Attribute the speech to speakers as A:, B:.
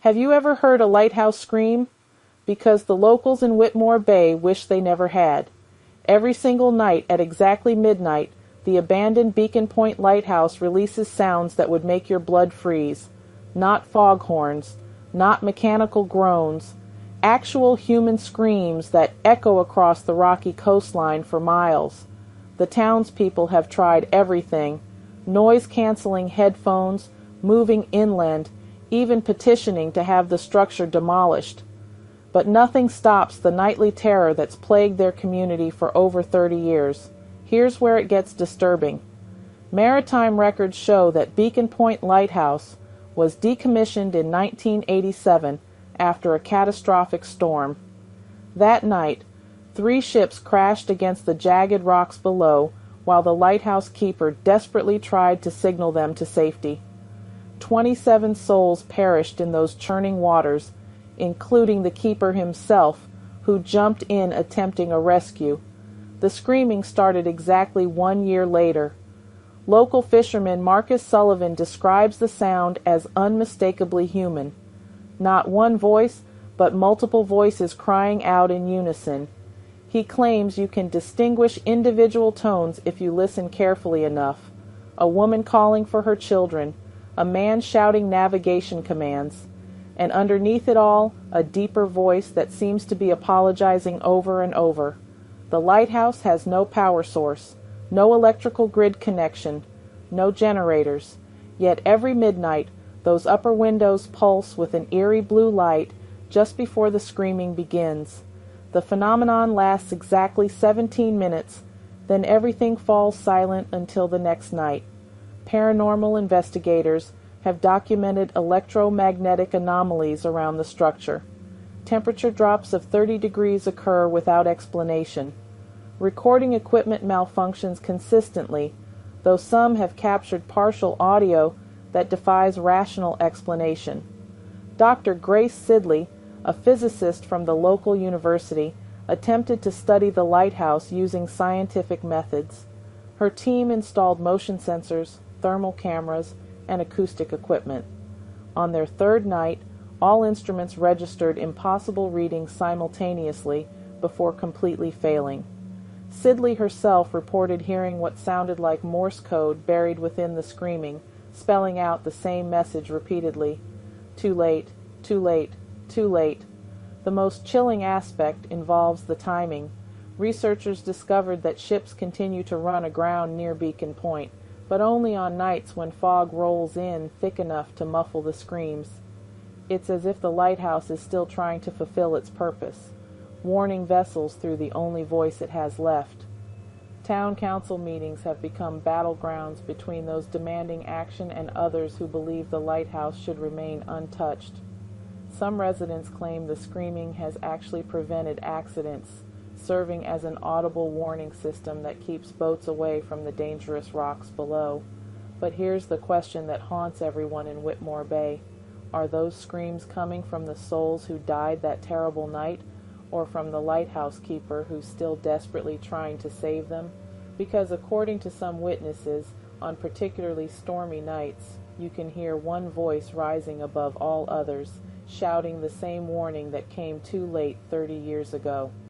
A: Have you ever heard a lighthouse scream? Because the locals in Whitmore Bay wish they never had. Every single night at exactly midnight, the abandoned Beacon Point Lighthouse releases sounds that would make your blood freeze. Not foghorns, not mechanical groans, actual human screams that echo across the rocky coastline for miles. The townspeople have tried everything: noise-canceling headphones, moving inland, even petitioning to have the structure demolished. But nothing stops the nightly terror that's plagued their community for over 30 years. Here's where it gets disturbing. Maritime records show that Beacon Point Lighthouse was decommissioned in 1987 after a catastrophic storm. That night, 3 ships crashed against the jagged rocks below while the lighthouse keeper desperately tried to signal them to safety. 27 souls perished in those churning waters, including the keeper himself, who jumped in attempting a rescue. The screaming started exactly 1 year later. Local fisherman Marcus Sullivan describes the sound as unmistakably human. Not one voice, but multiple voices crying out in unison. He claims you can distinguish individual tones if you listen carefully enough. A woman calling for her children, a man shouting navigation commands, and underneath it all, a deeper voice that seems to be apologizing over and over. The lighthouse has no power source, no electrical grid connection, no generators, yet every midnight those upper windows pulse with an eerie blue light just before the screaming begins. The phenomenon lasts exactly 17 minutes, then everything falls silent until the next night. Paranormal investigators have documented electromagnetic anomalies around the structure. Temperature drops of 30 degrees occur without explanation. Recording equipment malfunctions consistently, though some have captured partial audio that defies rational explanation. Dr. Grace Sidley, a physicist from the local university, attempted to study the lighthouse using scientific methods. Her team installed motion sensors, thermal cameras, and acoustic equipment. On their 3rd night, all instruments registered impossible readings simultaneously before completely failing. Sidley herself reported hearing what sounded like Morse code buried within the screaming, spelling out the same message repeatedly. Too late, too late, too late. The most chilling aspect involves the timing. Researchers discovered that ships continue to run aground near Beacon Point, but only on nights when fog rolls in thick enough to muffle the screams. It's as if the lighthouse is still trying to fulfill its purpose, warning vessels through the only voice it has left. Town council meetings have become battlegrounds between those demanding action and others who believe the lighthouse should remain untouched. Some residents claim the screaming has actually prevented accidents, serving as an audible warning system that keeps boats away from the dangerous rocks below. But here's the question that haunts everyone in Whitmore Bay. Are those screams coming from the souls who died that terrible night, or from the lighthouse keeper who's still desperately trying to save them? Because according to some witnesses, on particularly stormy nights, you can hear one voice rising above all others, shouting the same warning that came too late 30 years ago.